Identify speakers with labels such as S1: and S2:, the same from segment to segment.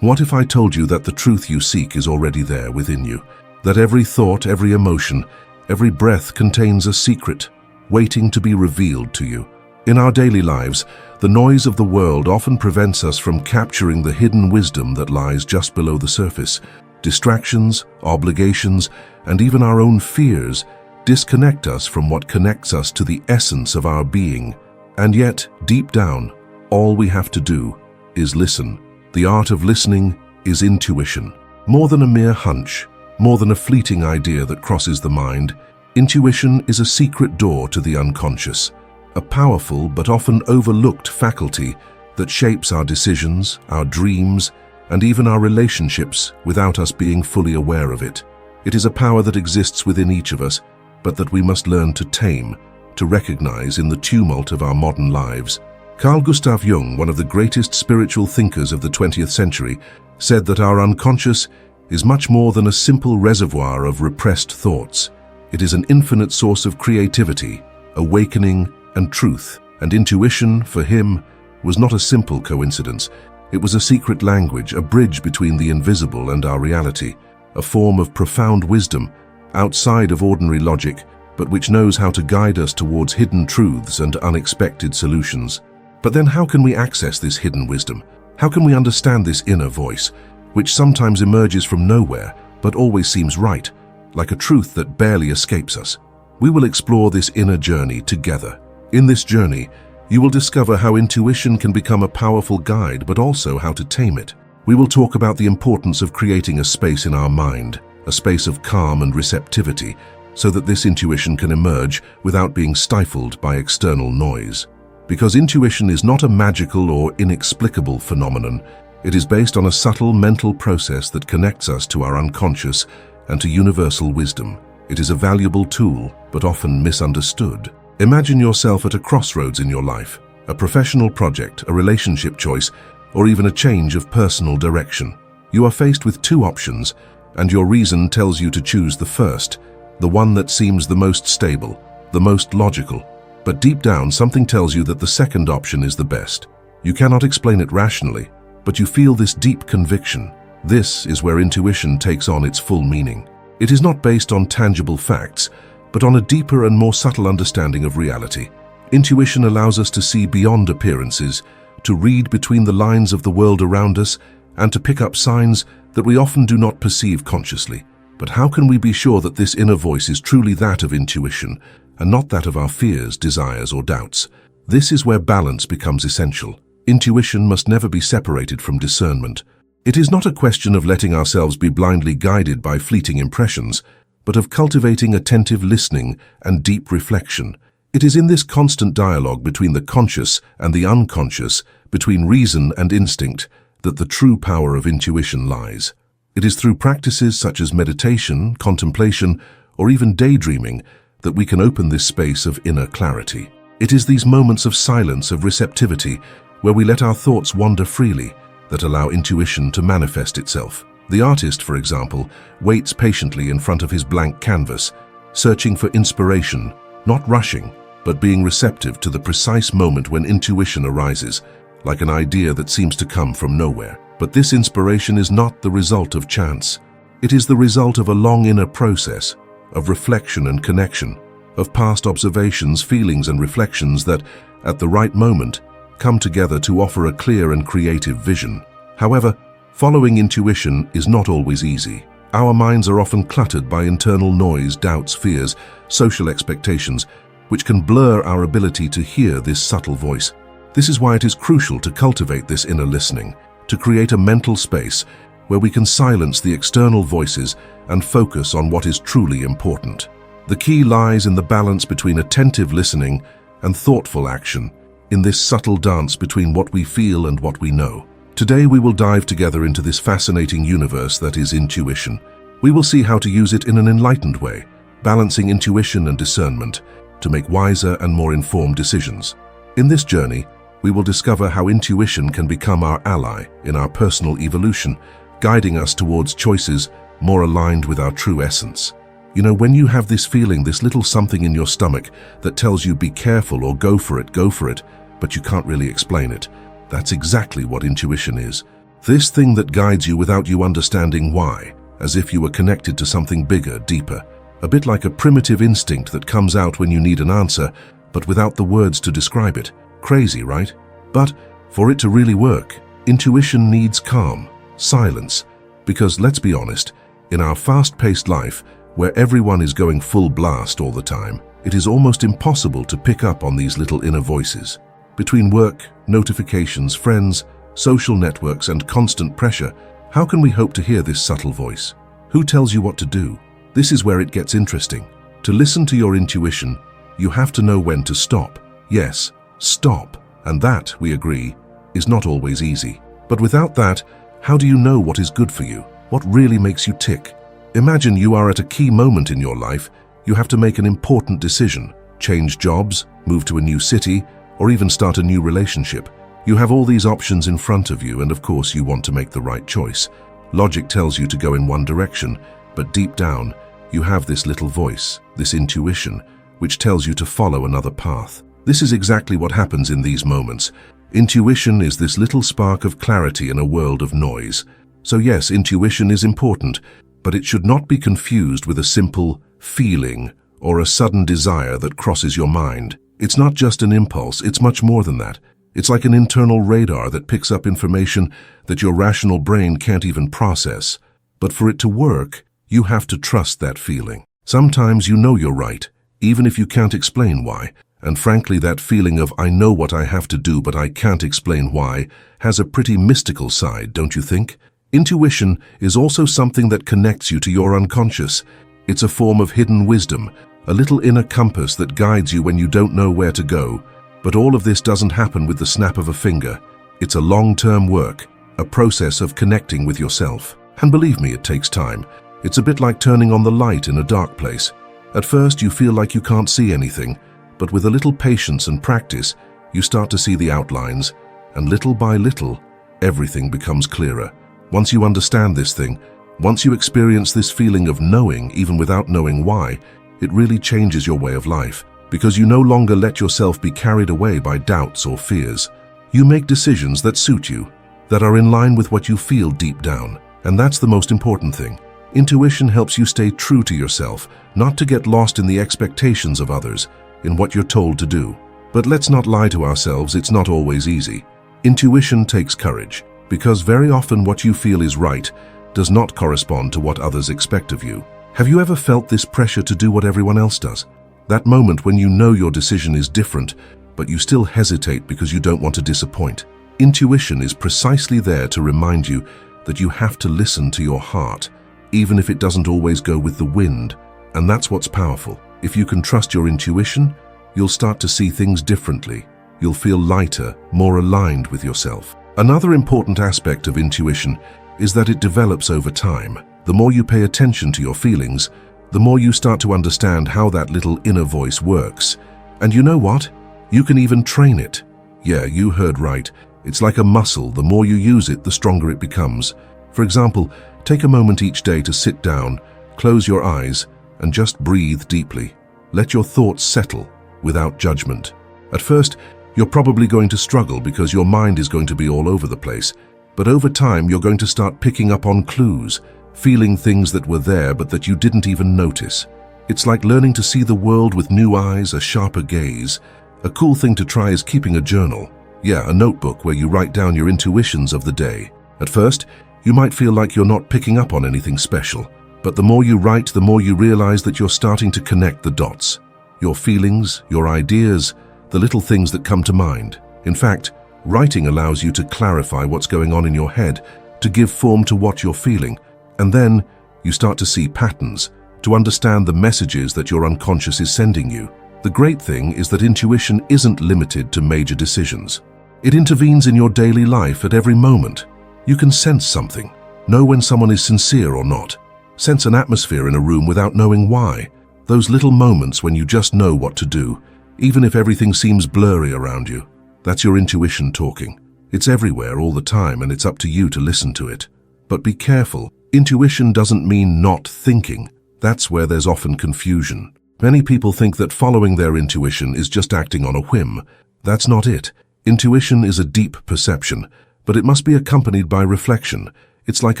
S1: What if I told you that the truth you seek is already there within you? That every thought, every emotion, every breath contains a secret, waiting to be revealed to you. In our daily lives, the noise of the world often prevents us from capturing the hidden wisdom that lies just below the surface. Distractions, obligations, and even our own fears disconnect us from what connects us to the essence of our being. And yet, deep down, all we have to do is listen. The art of listening is intuition. More than a mere hunch, more than a fleeting idea that crosses the mind, intuition is a secret door to the unconscious, a powerful but often overlooked faculty that shapes our decisions, our dreams, and even our relationships without us being fully aware of it. It is a power that exists within each of us, but that we must learn to tame, to recognize in the tumult of our modern lives. Carl Jung, one of the greatest spiritual thinkers of the 20th century, said that our unconscious is much more than a simple reservoir of repressed thoughts. It is an infinite source of creativity, awakening, and truth. And intuition, for him, was not a simple coincidence. It was a secret language, a bridge between the invisible and our reality, a form of profound wisdom, outside of ordinary logic, but which knows how to guide us towards hidden truths and unexpected solutions. But then how can we access this hidden wisdom? How can we understand this inner voice, which sometimes emerges from nowhere, but always seems right, like a truth that barely escapes us? We will explore this inner journey together. In this journey, you will discover how intuition can become a powerful guide, but also how to tame it. We will talk about the importance of creating a space in our mind, a space of calm and receptivity, so that this intuition can emerge without being stifled by external noise. Because intuition is not a magical or inexplicable phenomenon, it is based on a subtle mental process that connects us to our unconscious and to universal wisdom. It is a valuable tool, but often misunderstood. Imagine yourself at a crossroads in your life, a professional project, a relationship choice, or even a change of personal direction. You are faced with two options, and your reason tells you to choose the first, the one that seems the most stable, the most logical. But deep down, something tells you that the second option is the best. You cannot explain it rationally, but you feel this deep conviction. This is where intuition takes on its full meaning. It is not based on tangible facts, but on a deeper and more subtle understanding of reality. Intuition allows us to see beyond appearances, to read between the lines of the world around us, and to pick up signs that we often do not perceive consciously. But how can we be sure that this inner voice is truly that of intuition, and not that of our fears, desires, or doubts? This is where balance becomes essential. Intuition must never be separated from discernment. It is not a question of letting ourselves be blindly guided by fleeting impressions, but of cultivating attentive listening and deep reflection. It is in this constant dialogue between the conscious and the unconscious, between reason and instinct, that the true power of intuition lies. It is through practices such as meditation, contemplation, or even daydreaming that we can open this space of inner clarity. It is these moments of silence, of receptivity, where we let our thoughts wander freely, that allow intuition to manifest itself. The artist, for example, waits patiently in front of his blank canvas, searching for inspiration, not rushing, but being receptive to the precise moment when intuition arises, like an idea that seems to come from nowhere. But this inspiration is not the result of chance. It is the result of a long inner process, of reflection and connection, of past observations, feelings, and reflections that, at the right moment, come together to offer a clear and creative vision. However, following intuition is not always easy. Our minds are often cluttered by internal noise, doubts, fears, social expectations, which can blur our ability to hear this subtle voice. This is why it is crucial to cultivate this inner listening, to create a mental space where we can silence the external voices and focus on what is truly important. The key lies in the balance between attentive listening and thoughtful action, in this subtle dance between what we feel and what we know. Today we will dive together into this fascinating universe that is intuition. We will see how to use it in an enlightened way, balancing intuition and discernment to make wiser and more informed decisions. In this journey, we will discover how intuition can become our ally in our personal evolution, guiding us towards choices more aligned with our true essence. You know, when you have this feeling, this little something in your stomach that tells you be careful or go for it, but you can't really explain it, that's exactly what intuition is. This thing that guides you without you understanding why, as if you were connected to something bigger, deeper. A bit like a primitive instinct that comes out when you need an answer, but without the words to describe it. Crazy, right? But for it to really work, intuition needs calm, silence, because let's be honest, in our fast-paced life, where everyone is going full blast all the time, it is almost impossible to pick up on these little inner voices. Between work, notifications, friends, social networks, and constant pressure, how can we hope to hear this subtle voice? Who tells you what to do? This is where it gets interesting. To listen to your intuition, you have to know when to stop. Yes, stop. And that, we agree, is not always easy. But without that, how do you know what is good for you? What really makes you tick? Imagine you are at a key moment in your life. You have to make an important decision. Change jobs, move to a new city, or even start a new relationship. You have all these options in front of you, and of course you want to make the right choice. Logic tells you to go in one direction, but deep down, you have this little voice, this intuition, which tells you to follow another path. This is exactly what happens in these moments. Intuition is this little spark of clarity in a world of noise. So yes, intuition is important, but it should not be confused with a simple feeling or a sudden desire that crosses your mind. It's not just an impulse, it's much more than that. It's like an internal radar that picks up information that your rational brain can't even process. But for it to work, you have to trust that feeling. Sometimes you know you're right, even if you can't explain why. And frankly, that feeling of I know what I have to do but I can't explain why has a pretty mystical side, don't you think? Intuition is also something that connects you to your unconscious. It's a form of hidden wisdom, a little inner compass that guides you when you don't know where to go. But all of this doesn't happen with the snap of a finger. It's a long-term work, a process of connecting with yourself. And believe me, it takes time. It's a bit like turning on the light in a dark place. At first, you feel like you can't see anything, but with a little patience and practice, you start to see the outlines, and little by little, everything becomes clearer. Once you understand this thing, once you experience this feeling of knowing, even without knowing why, it really changes your way of life. Because you no longer let yourself be carried away by doubts or fears. You make decisions that suit you, that are in line with what you feel deep down. And that's the most important thing. Intuition helps you stay true to yourself, not to get lost in the expectations of others, in what you're told to do. But let's not lie to ourselves, it's not always easy. Intuition takes courage, because very often what you feel is right does not correspond to what others expect of you. Have you ever felt this pressure to do what everyone else does? That moment when you know your decision is different, but you still hesitate because you don't want to disappoint. Intuition is precisely there to remind you that you have to listen to your heart, even if it doesn't always go with the wind. And that's what's powerful. If you can trust your intuition, you'll start to see things differently. You'll feel lighter, more aligned with yourself. Another important aspect of intuition is that it develops over time. The more you pay attention to your feelings, the more you start to understand how that little inner voice works. And you know what? You can even train it. Yeah, you heard right. It's like a muscle. The more you use it, the stronger it becomes. For example, take a moment each day to sit down, close your eyes, and just breathe deeply. Let your thoughts settle without judgment. At first, you're probably going to struggle because your mind is going to be all over the place. But over time, you're going to start picking up on clues, feeling things that were there but that you didn't even notice. It's like learning to see the world with new eyes, a sharper gaze. A cool thing to try is keeping a journal. Yeah, a notebook where you write down your intuitions of the day. At first, you might feel like you're not picking up on anything special. But the more you write, the more you realize that you're starting to connect the dots. Your feelings, your ideas, the little things that come to mind. In fact, writing allows you to clarify what's going on in your head, to give form to what you're feeling. And then you start to see patterns, to understand the messages that your unconscious is sending you. The great thing is that intuition isn't limited to major decisions. It intervenes in your daily life at every moment. You can sense something, know when someone is sincere or not, sense an atmosphere in a room without knowing why. Those little moments when you just know what to do, even if everything seems blurry around you. That's your intuition talking. It's everywhere all the time, and it's up to you to listen to it. But be careful. Intuition doesn't mean not thinking. That's where there's often confusion. Many people think that following their intuition is just acting on a whim. That's not it. Intuition is a deep perception, but it must be accompanied by reflection. It's like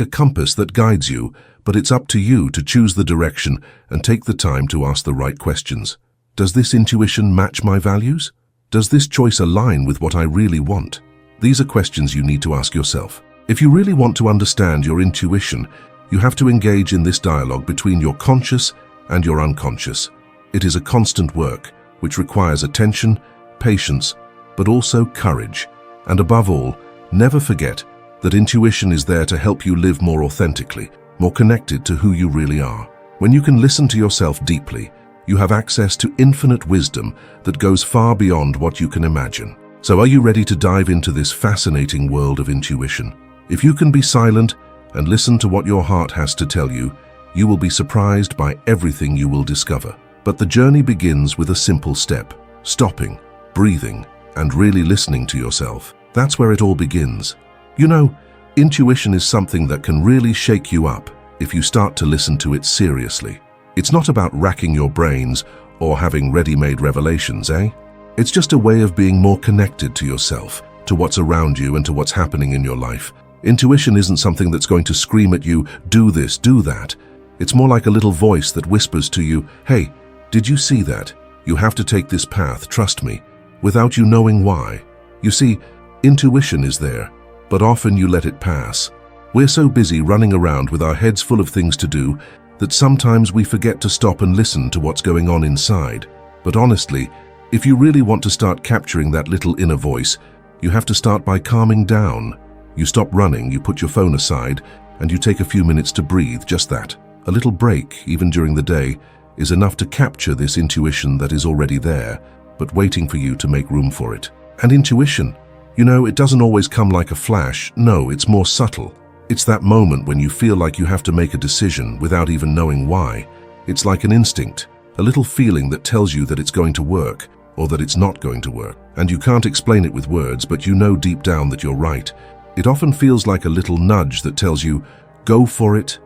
S1: a compass that guides you, but it's up to you to choose the direction and take the time to ask the right questions. Does this intuition match my values? Does this choice align with what I really want? These are questions you need to ask yourself. If you really want to understand your intuition, you have to engage in this dialogue between your conscious and your unconscious. It is a constant work, which requires attention, patience, but also courage. And above all, never forget that intuition is there to help you live more authentically, more connected to who you really are. When you can listen to yourself deeply, you have access to infinite wisdom that goes far beyond what you can imagine. So are you ready to dive into this fascinating world of intuition? If you can be silent and listen to what your heart has to tell you, you will be surprised by everything you will discover. But the journey begins with a simple step: stopping, breathing, and really listening to yourself. That's where it all begins. You know, intuition is something that can really shake you up if you start to listen to it seriously. It's not about racking your brains or having ready-made revelations, eh? It's just a way of being more connected to yourself, to what's around you, and to what's happening in your life. Intuition isn't something that's going to scream at you, do this, do that. It's more like a little voice that whispers to you, hey, did you see that? You have to take this path, trust me, without you knowing why. You see, intuition is there, but often you let it pass. We're so busy running around with our heads full of things to do that sometimes we forget to stop and listen to what's going on inside. But honestly, if you really want to start capturing that little inner voice, you have to start by calming down. You stop running, you put your phone aside, and you take a few minutes to breathe, just that. A little break, even during the day, is enough to capture this intuition that is already there, but waiting for you to make room for it. And intuition, you know, it doesn't always come like a flash. No, it's more subtle. It's that moment when you feel like you have to make a decision without even knowing why. It's like an instinct, a little feeling that tells you that it's going to work or that it's not going to work. And you can't explain it with words, but you know deep down that you're right. It often feels like a little nudge that tells you, go for it,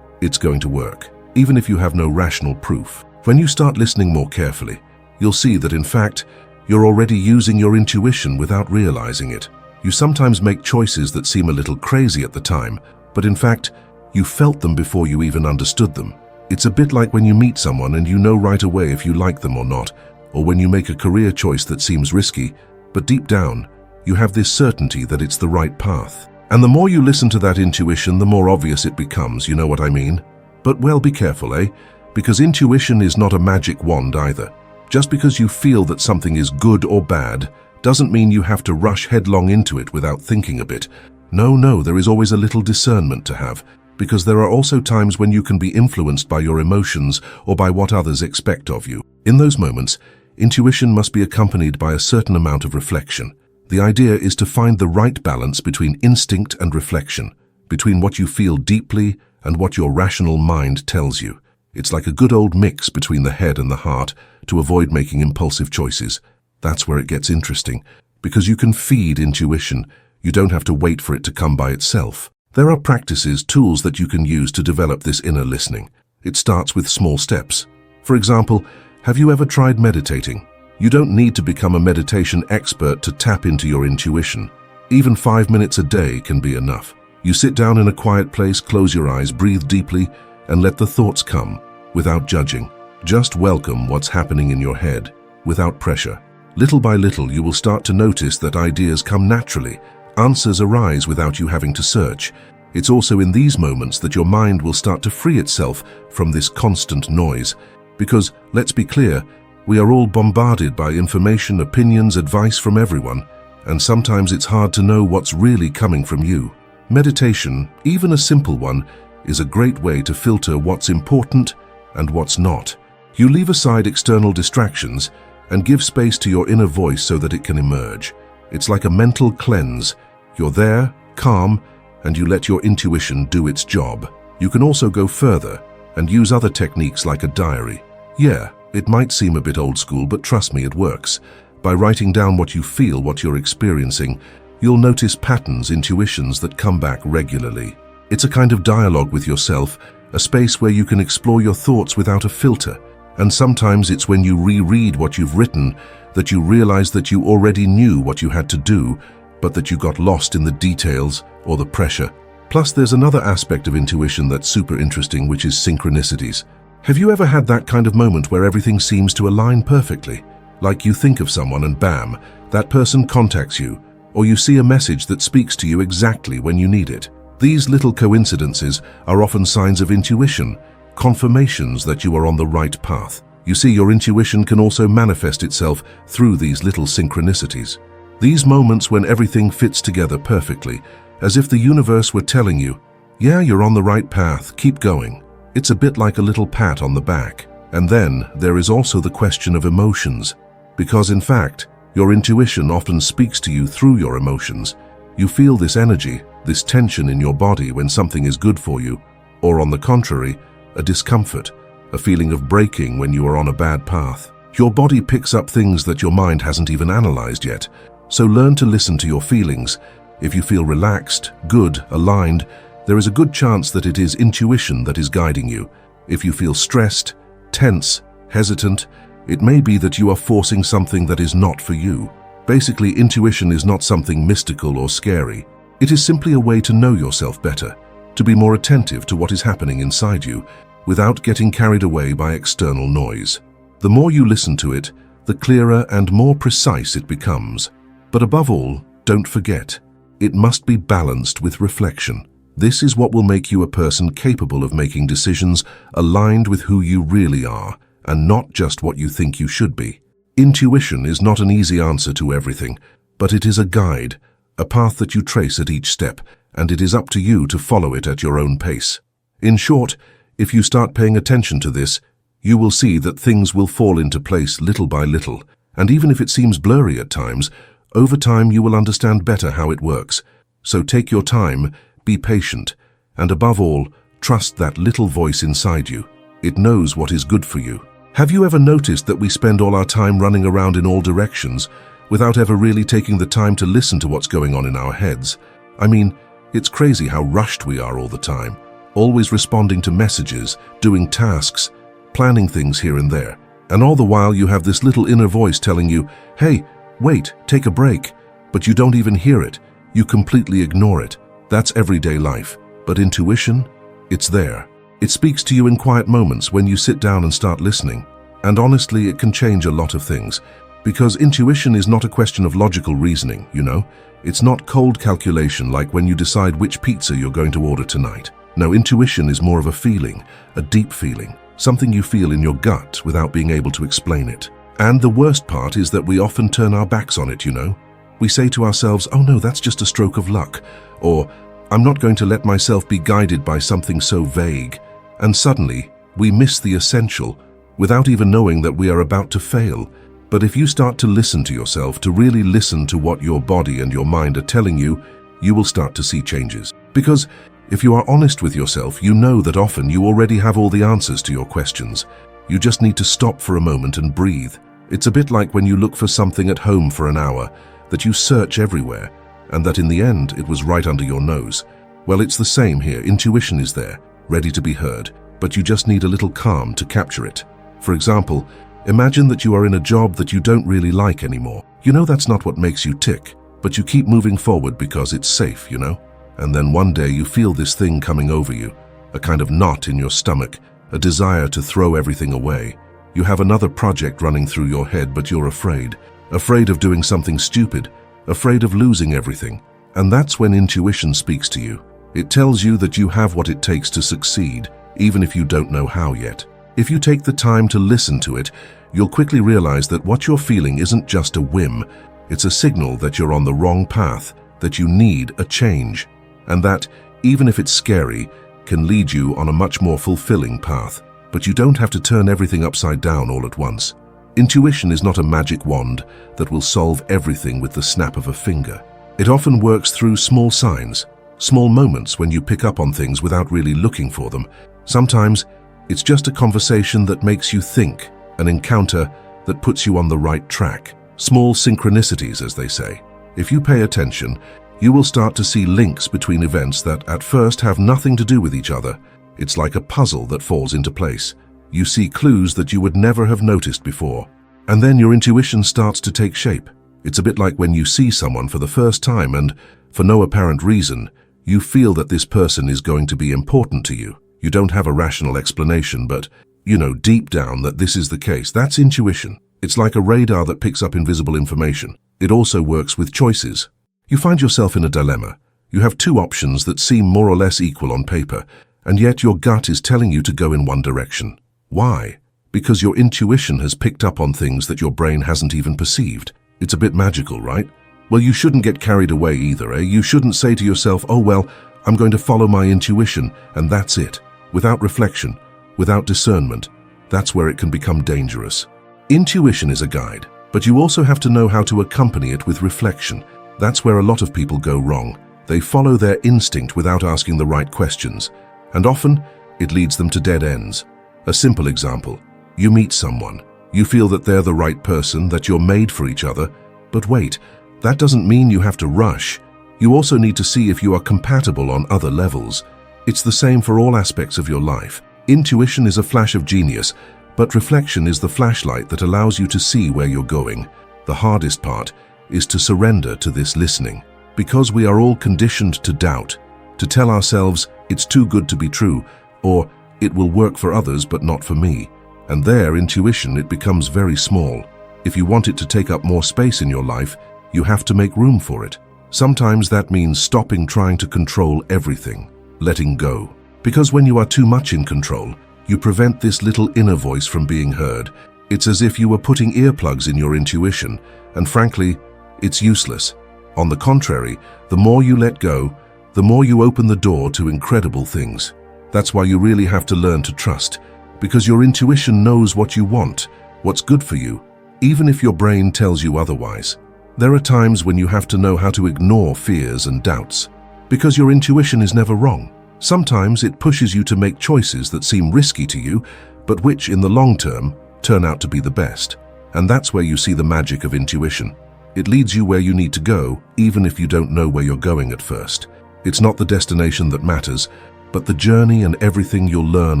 S1: it's going to work, even if you have no rational proof. When you start listening more carefully, you'll see that in fact, you're already using your intuition without realizing it. You sometimes make choices that seem a little crazy at the time, but in fact, you felt them before you even understood them. It's a bit like when you meet someone and you know right away if you like them or not, or when you make a career choice that seems risky, but deep down, you have this certainty that it's the right path. And the more you listen to that intuition, the more obvious it becomes, you know what I mean? But well, be careful, eh? Because intuition is not a magic wand either. Just because you feel that something is good or bad doesn't mean you have to rush headlong into it without thinking a bit. No, there is always a little discernment to have, because there are also times when you can be influenced by your emotions or by what others expect of you. In those moments, intuition must be accompanied by a certain amount of reflection. The idea is to find the right balance between instinct and reflection, between what you feel deeply and what your rational mind tells you. It's like a good old mix between the head and the heart to avoid making impulsive choices. That's where it gets interesting, because you can feed intuition. You don't have to wait for it to come by itself. There are practices, tools that you can use to develop this inner listening. It starts with small steps. For example, have you ever tried meditating? You don't need to become a meditation expert to tap into your intuition. Even 5 minutes a day can be enough. You sit down in a quiet place, close your eyes, breathe deeply, and let the thoughts come without judging. Just welcome what's happening in your head without pressure. Little by little, you will start to notice that ideas come naturally. Answers arise without you having to search. It's also in these moments that your mind will start to free itself from this constant noise. Because, let's be clear, we are all bombarded by information, opinions, advice from everyone, and sometimes it's hard to know what's really coming from you. Meditation, even a simple one, is a great way to filter what's important and what's not. You leave aside external distractions and give space to your inner voice so that it can emerge. It's like a mental cleanse. You're there, calm, and you let your intuition do its job. You can also go further and use other techniques like a diary. Yeah, it might seem a bit old school, but trust me, it works. By writing down what you feel, what you're experiencing, you'll notice patterns, intuitions that come back regularly. It's a kind of dialogue with yourself, a space where you can explore your thoughts without a filter. And sometimes it's when you reread what you've written that you realize that you already knew what you had to do, but that you got lost in the details or the pressure. Plus, there's another aspect of intuition that's super interesting, which is synchronicities. Have you ever had that kind of moment where everything seems to align perfectly? Like you think of someone and bam, that person contacts you, or you see a message that speaks to you exactly when you need it. These little coincidences are often signs of intuition, confirmations that you are on the right path. You see, your intuition can also manifest itself through these little synchronicities. These moments when everything fits together perfectly, as if the universe were telling you, yeah, you're on the right path, keep going. It's a bit like a little pat on the back. And then there is also the question of emotions, because in fact, your intuition often speaks to you through your emotions. You feel this energy, this tension in your body when something is good for you, or on the contrary, a discomfort, a feeling of breaking when you are on a bad path. Your body picks up things that your mind hasn't even analyzed yet. So learn to listen to your feelings. If you feel relaxed, good, aligned, there is a good chance that it is intuition that is guiding you. If you feel stressed, tense, hesitant, it may be that you are forcing something that is not for you. Basically, intuition is not something mystical or scary. It is simply a way to know yourself better, to be more attentive to what is happening inside you, without getting carried away by external noise. The more you listen to it, the clearer and more precise it becomes. But above all, don't forget, it must be balanced with reflection. This is what will make you a person capable of making decisions aligned with who you really are, and not just what you think you should be. Intuition is not an easy answer to everything, but it is a guide, a path that you trace at each step, and it is up to you to follow it at your own pace. In short, if you start paying attention to this, you will see that things will fall into place little by little, and even if it seems blurry at times, over time you will understand better how it works. So take your time, be patient, and above all, trust that little voice inside you. It knows what is good for you. Have you ever noticed that we spend all our time running around in all directions without ever really taking the time to listen to what's going on in our heads? I mean, it's crazy how rushed we are all the time, always responding to messages, doing tasks, planning things here and there. And all the while you have this little inner voice telling you, hey, wait, take a break. But you don't even hear it. You completely ignore it. That's everyday life. But intuition, it's there. It speaks to you in quiet moments when you sit down and start listening. And honestly, it can change a lot of things. Because intuition is not a question of logical reasoning, you know? It's not cold calculation like when you decide which pizza you're going to order tonight. No, intuition is more of a feeling, a deep feeling, something you feel in your gut without being able to explain it. And the worst part is that we often turn our backs on it, you know? We say to ourselves, oh no, that's just a stroke of luck, or I'm not going to let myself be guided by something so vague. And suddenly, we miss the essential without even knowing that we are about to fail. But if you start to listen to yourself, to really listen to what your body and your mind are telling you, you will start to see changes. Because if you are honest with yourself, you know that often you already have all the answers to your questions. You just need to stop for a moment and breathe. It's a bit like when you look for something at home for an hour, that you search everywhere, and that in the end it was right under your nose. Well, it's the same here. Intuition is there, ready to be heard, but you just need a little calm to capture it. For example, imagine that you are in a job that you don't really like anymore. You know that's not what makes you tick, but you keep moving forward because it's safe, you know? And then one day you feel this thing coming over you, a kind of knot in your stomach, a desire to throw everything away. You have another project running through your head, but you're afraid of doing something stupid, afraid of losing everything. And that's when intuition speaks to you. It tells you that you have what it takes to succeed, even if you don't know how yet. If you take the time to listen to it, you'll quickly realize that what you're feeling isn't just a whim. It's a signal that you're on the wrong path, that you need a change, and that, even if it's scary, can lead you on a much more fulfilling path. But you don't have to turn everything upside down all at once. Intuition is not a magic wand that will solve everything with the snap of a finger. It often works through small signs, small moments when you pick up on things without really looking for them. Sometimes, it's just a conversation that makes you think, an encounter that puts you on the right track. Small synchronicities, as they say. If you pay attention, you will start to see links between events that at first have nothing to do with each other. It's like a puzzle that falls into place. You see clues that you would never have noticed before. And then your intuition starts to take shape. It's a bit like when you see someone for the first time and, for no apparent reason, you feel that this person is going to be important to you. You don't have a rational explanation, but you know deep down that this is the case. That's intuition. It's like a radar that picks up invisible information. It also works with choices. You find yourself in a dilemma. You have two options that seem more or less equal on paper, and yet your gut is telling you to go in one direction. Why? Because your intuition has picked up on things that your brain hasn't even perceived. It's a bit magical, right? Well, you shouldn't get carried away either, eh? You shouldn't say to yourself, oh well, I'm going to follow my intuition, and that's it. Without reflection, without discernment, that's where it can become dangerous. Intuition is a guide, but you also have to know how to accompany it with reflection. That's where a lot of people go wrong. They follow their instinct without asking the right questions, and often it leads them to dead ends. A simple example. You meet someone. You feel that they're the right person, that you're made for each other. But wait, that doesn't mean you have to rush. You also need to see if you are compatible on other levels. It's the same for all aspects of your life. Intuition is a flash of genius, but reflection is the flashlight that allows you to see where you're going. The hardest part is to surrender to this listening, because we are all conditioned to doubt, to tell ourselves it's too good to be true, or it will work for others but not for me. And there, intuition, it becomes very small. If you want it to take up more space in your life, you have to make room for it. Sometimes that means stopping trying to control everything, letting go. Because when you are too much in control, you prevent this little inner voice from being heard. It's as if you were putting earplugs in your intuition, and frankly, it's useless. On the contrary, the more you let go, the more you open the door to incredible things. That's why you really have to learn to trust, because your intuition knows what you want, what's good for you, even if your brain tells you otherwise. There are times when you have to know how to ignore fears and doubts, because your intuition is never wrong. Sometimes it pushes you to make choices that seem risky to you, but which in the long term turn out to be the best. And that's where you see the magic of intuition. It leads you where you need to go, even if you don't know where you're going at first. It's not the destination that matters, but the journey and everything you'll learn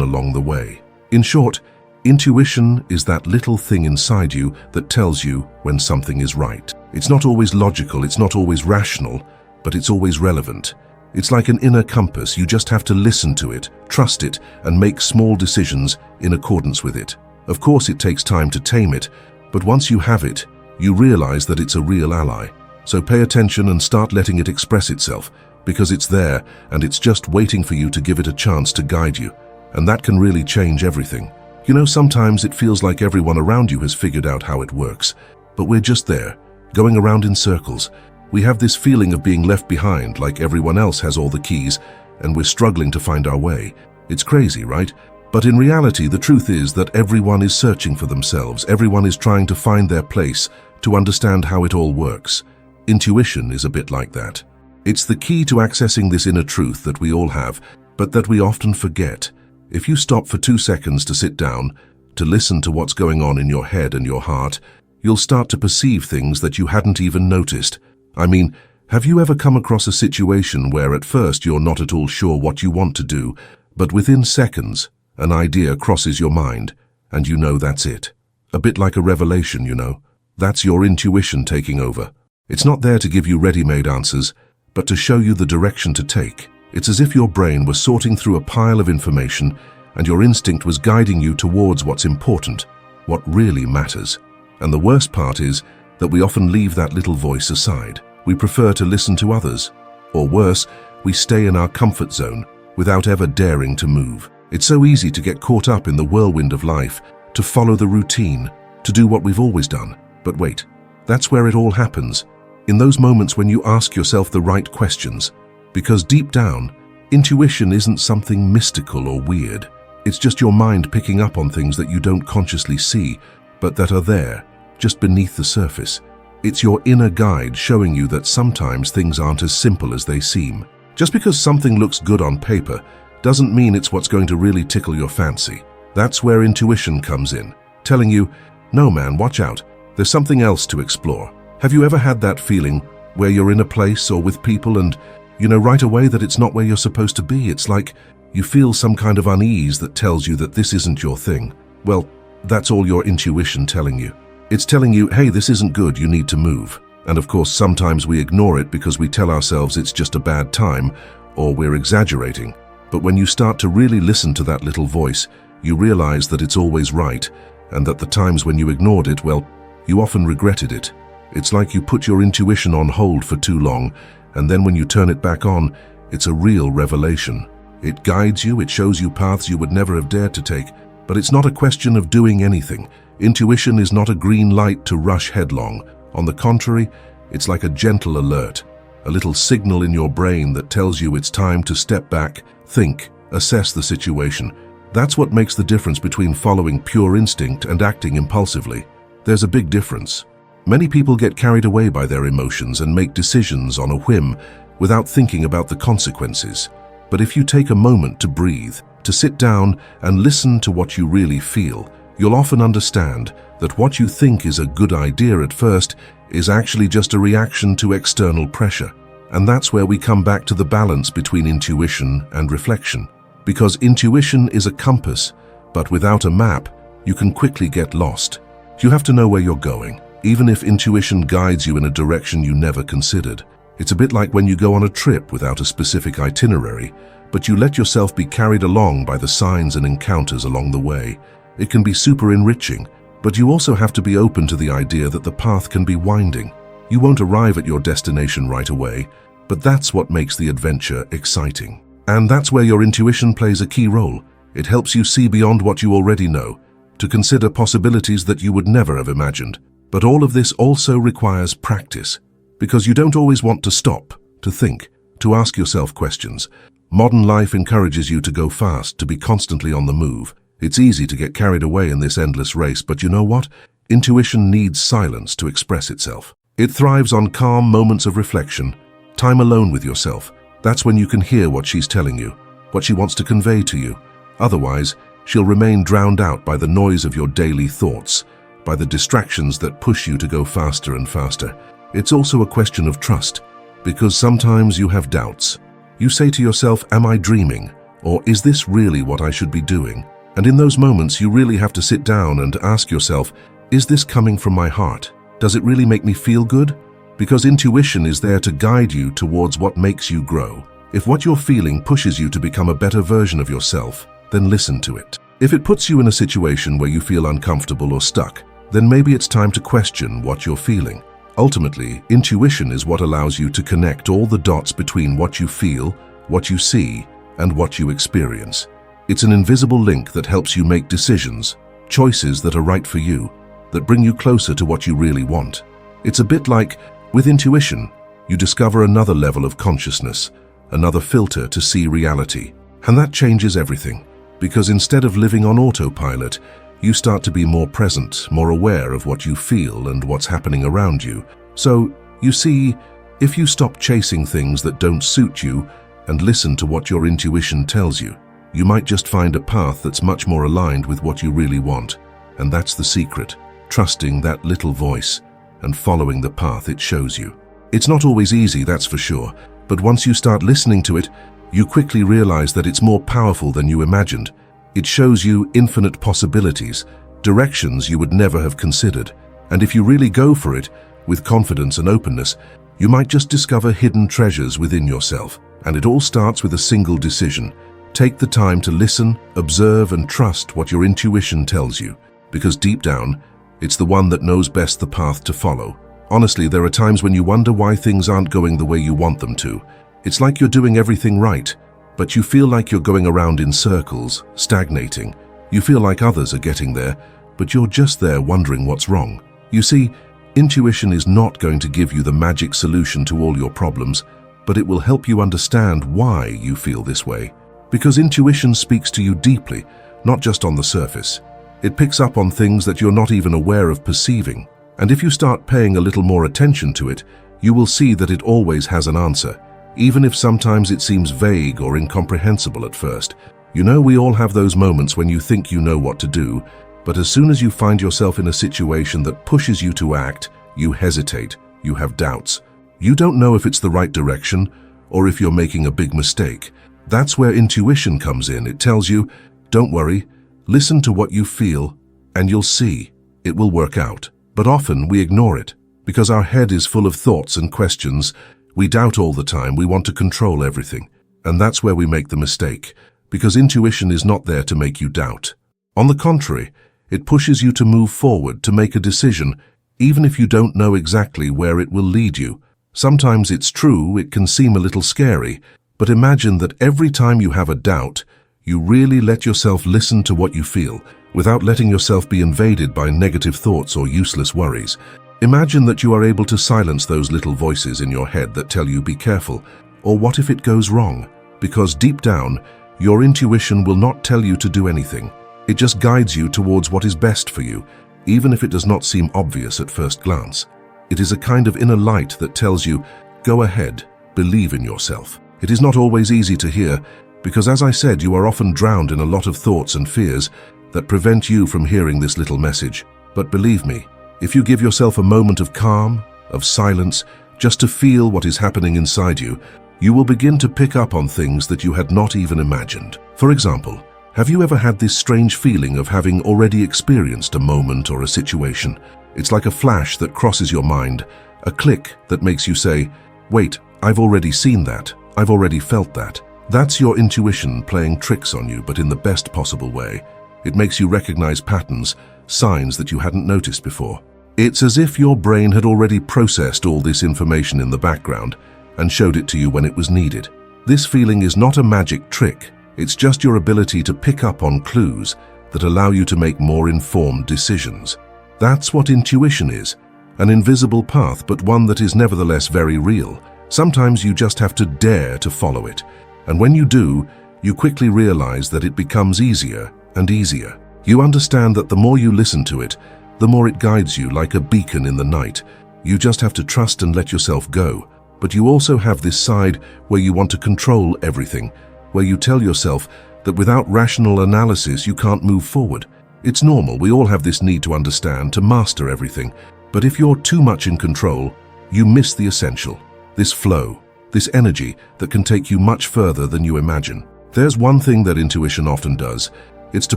S1: along the way. In short, intuition is that little thing inside you that tells you when something is right. It's not always logical, it's not always rational, but it's always relevant. It's like an inner compass. You just have to listen to it, trust it, and make small decisions in accordance with it. Of course, it takes time to tame it, but once you have it, you realize that it's a real ally. So pay attention and start letting it express itself, because it's there and it's just waiting for you to give it a chance to guide you. And that can really change everything. You know, sometimes it feels like everyone around you has figured out how it works, but we're just there, going around in circles. We have this feeling of being left behind, like everyone else has all the keys, and we're struggling to find our way. It's crazy, right? But in reality, the truth is that everyone is searching for themselves. Everyone is trying to find their place, to understand how it all works. Intuition is a bit like that. It's the key to accessing this inner truth that we all have, but that we often forget. If you stop for 2 seconds to sit down, to listen to what's going on in your head and your heart, you'll start to perceive things that you hadn't even noticed. I mean, have you ever come across a situation where at first you're not at all sure what you want to do, but within seconds, an idea crosses your mind, and you know that's it? A bit like a revelation, you know. That's your intuition taking over. It's not there to give you ready-made answers, but to show you the direction to take. It's as if your brain was sorting through a pile of information, and your instinct was guiding you towards what's important, what really matters. And the worst part is that we often leave that little voice aside. We prefer to listen to others. Or worse, we stay in our comfort zone without ever daring to move. It's so easy to get caught up in the whirlwind of life, to follow the routine, to do what we've always done. But wait, that's where it all happens, in those moments when you ask yourself the right questions. Because deep down, intuition isn't something mystical or weird. It's just your mind picking up on things that you don't consciously see, but that are there, just beneath the surface. It's your inner guide showing you that sometimes things aren't as simple as they seem. Just because something looks good on paper doesn't mean it's what's going to really tickle your fancy. That's where intuition comes in, telling you, no man, watch out, there's something else to explore. Have you ever had that feeling where you're in a place or with people and you know right away that it's not where you're supposed to be? It's like you feel some kind of unease that tells you that this isn't your thing. Well, that's all your intuition telling you. It's telling you, hey, this isn't good, you need to move. And of course, sometimes we ignore it because we tell ourselves it's just a bad time or we're exaggerating. But when you start to really listen to that little voice, you realize that it's always right, and that the times when you ignored it, well, you often regretted it. It's like you put your intuition on hold for too long, and then when you turn it back on, it's a real revelation. It guides you, it shows you paths you would never have dared to take, but it's not a question of doing anything. Intuition is not a green light to rush headlong. On the contrary, it's like a gentle alert, a little signal in your brain that tells you it's time to step back, think, assess the situation. That's what makes the difference between following pure instinct and acting impulsively. There's a big difference. Many people get carried away by their emotions and make decisions on a whim without thinking about the consequences. But if you take a moment to breathe, to sit down and listen to what you really feel, you'll often understand that what you think is a good idea at first is actually just a reaction to external pressure. And that's where we come back to the balance between intuition and reflection. Because intuition is a compass, but without a map, you can quickly get lost. You have to know where you're going, even if intuition guides you in a direction you never considered. It's a bit like when you go on a trip without a specific itinerary, but you let yourself be carried along by the signs and encounters along the way. It can be super enriching, but you also have to be open to the idea that the path can be winding. You won't arrive at your destination right away, but that's what makes the adventure exciting. And that's where your intuition plays a key role. It helps you see beyond what you already know, to consider possibilities that you would never have imagined. But all of this also requires practice, because you don't always want to stop, to think, to ask yourself questions. Modern life encourages you to go fast, to be constantly on the move. It's easy to get carried away in this endless race, but you know what? Intuition needs silence to express itself. It thrives on calm moments of reflection, time alone with yourself. That's when you can hear what she's telling you, what she wants to convey to you. Otherwise, she'll remain drowned out by the noise of your daily thoughts, by the distractions that push you to go faster and faster. It's also a question of trust, because sometimes you have doubts. You say to yourself, am I dreaming? Or is this really what I should be doing? And in those moments, you really have to sit down and ask yourself, is this coming from my heart? Does it really make me feel good? Because intuition is there to guide you towards what makes you grow. If what you're feeling pushes you to become a better version of yourself, then listen to it. If it puts you in a situation where you feel uncomfortable or stuck, then maybe it's time to question what you're feeling. Ultimately, intuition is what allows you to connect all the dots between what you feel, what you see, and what you experience. It's an invisible link that helps you make decisions, choices that are right for you, that bring you closer to what you really want. It's a bit like, with intuition, you discover another level of consciousness, another filter to see reality. And that changes everything, because instead of living on autopilot, you start to be more present, more aware of what you feel and what's happening around you. So, you see, if you stop chasing things that don't suit you and listen to what your intuition tells you, you might just find a path that's much more aligned with what you really want. And that's the secret, trusting that little voice and following the path it shows you. It's not always easy, that's for sure, but once you start listening to it, you quickly realize that it's more powerful than you imagined. It shows you infinite possibilities, directions you would never have considered. And if you really go for it, with confidence and openness, you might just discover hidden treasures within yourself. And it all starts with a single decision. Take the time to listen, observe, and trust what your intuition tells you, because deep down, it's the one that knows best the path to follow. Honestly, there are times when you wonder why things aren't going the way you want them to. It's like you're doing everything right, but you feel like you're going around in circles, stagnating. You feel like others are getting there, but you're just there wondering what's wrong. You see, intuition is not going to give you the magic solution to all your problems, but it will help you understand why you feel this way. Because intuition speaks to you deeply, not just on the surface. It picks up on things that you're not even aware of perceiving. And if you start paying a little more attention to it, you will see that it always has an answer, even if sometimes it seems vague or incomprehensible at first. You know, we all have those moments when you think you know what to do, but as soon as you find yourself in a situation that pushes you to act, you hesitate, you have doubts. You don't know if it's the right direction or if you're making a big mistake. That's where intuition comes in. It tells you, don't worry, listen to what you feel, and you'll see, it will work out. But often we ignore it. Because our head is full of thoughts and questions, we doubt all the time, we want to control everything. And that's where we make the mistake, because intuition is not there to make you doubt. On the contrary, it pushes you to move forward, to make a decision, even if you don't know exactly where it will lead you. Sometimes it's true, it can seem a little scary, but imagine that every time you have a doubt, you really let yourself listen to what you feel, without letting yourself be invaded by negative thoughts or useless worries. Imagine that you are able to silence those little voices in your head that tell you be careful, or what if it goes wrong? Because deep down, your intuition will not tell you to do anything. It just guides you towards what is best for you, even if it does not seem obvious at first glance. It is a kind of inner light that tells you, go ahead, believe in yourself. It is not always easy to hear, because as I said, you are often drowned in a lot of thoughts and fears that prevent you from hearing this little message. But believe me, if you give yourself a moment of calm, of silence, just to feel what is happening inside you, you will begin to pick up on things that you had not even imagined. For example, have you ever had this strange feeling of having already experienced a moment or a situation? It's like a flash that crosses your mind, a click that makes you say, wait, I've already seen that, I've already felt that. That's your intuition playing tricks on you, but in the best possible way. It makes you recognize patterns, signs that you hadn't noticed before. It's as if your brain had already processed all this information in the background and showed it to you when it was needed. This feeling is not a magic trick. It's just your ability to pick up on clues that allow you to make more informed decisions. That's what intuition is, an invisible path, but one that is nevertheless very real. Sometimes you just have to dare to follow it, and when you do, you quickly realize that it becomes easier and easier. You understand that the more you listen to it, the more it guides you like a beacon in the night. You just have to trust and let yourself go. But you also have this side where you want to control everything, where you tell yourself that without rational analysis you can't move forward. It's normal, we all have this need to understand, to master everything. But if you're too much in control, you miss the essential, this flow, this energy that can take you much further than you imagine. There's one thing that intuition often does. It's to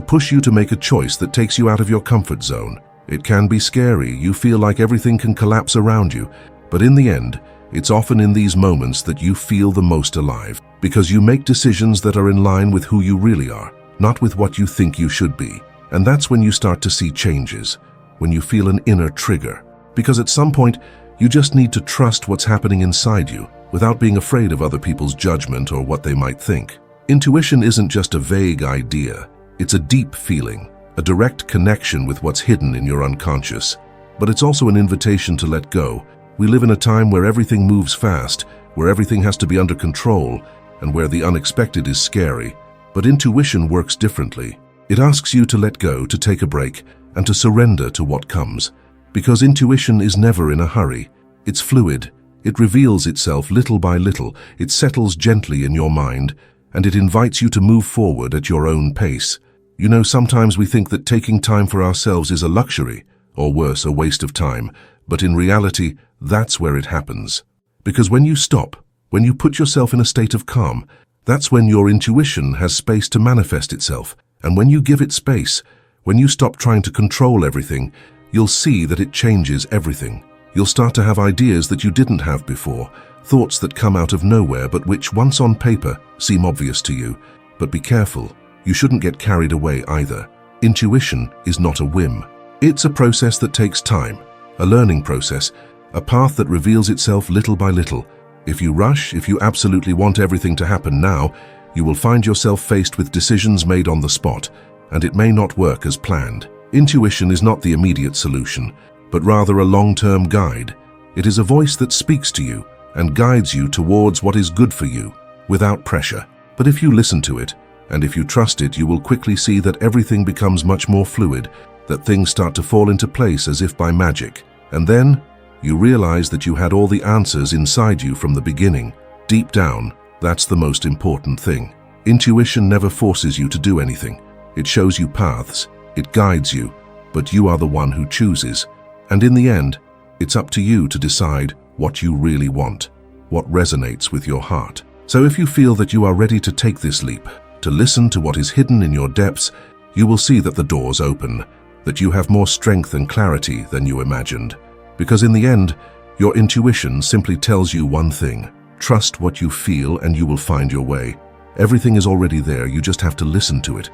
S1: push you to make a choice that takes you out of your comfort zone. It can be scary, you feel like everything can collapse around you, but in the end, it's often in these moments that you feel the most alive, because you make decisions that are in line with who you really are, not with what you think you should be. And that's when you start to see changes, when you feel an inner trigger. Because at some point, you just need to trust what's happening inside you, without being afraid of other people's judgment or what they might think. Intuition isn't just a vague idea, it's a deep feeling, a direct connection with what's hidden in your unconscious. But it's also an invitation to let go. We live in a time where everything moves fast, where everything has to be under control, and where the unexpected is scary. But intuition works differently. It asks you to let go, to take a break, and to surrender to what comes. Because intuition is never in a hurry. It's fluid. It reveals itself little by little. It settles gently in your mind, and it invites you to move forward at your own pace. You know, sometimes we think that taking time for ourselves is a luxury, or worse, a waste of time. But in reality, that's where it happens. Because when you stop, when you put yourself in a state of calm, that's when your intuition has space to manifest itself. And when you give it space, when you stop trying to control everything, you'll see that it changes everything. You'll start to have ideas that you didn't have before, thoughts that come out of nowhere but which, once on paper, seem obvious to you. But be careful, you shouldn't get carried away either. Intuition is not a whim. It's a process that takes time, a learning process, a path that reveals itself little by little. If you rush, if you absolutely want everything to happen now, you will find yourself faced with decisions made on the spot, and it may not work as planned. Intuition is not the immediate solution, but rather a long-term guide. It is a voice that speaks to you and guides you towards what is good for you, without pressure. But if you listen to it, and if you trust it, you will quickly see that everything becomes much more fluid, that things start to fall into place as if by magic. And then, you realize that you had all the answers inside you from the beginning. Deep down, that's the most important thing. Intuition never forces you to do anything. It shows you paths, it guides you, but you are the one who chooses. And in the end, it's up to you to decide what you really want, what resonates with your heart. So if you feel that you are ready to take this leap, to listen to what is hidden in your depths, you will see that the doors open, that you have more strength and clarity than you imagined. Because in the end, your intuition simply tells you one thing: trust what you feel and you will find your way. Everything is already there, you just have to listen to it.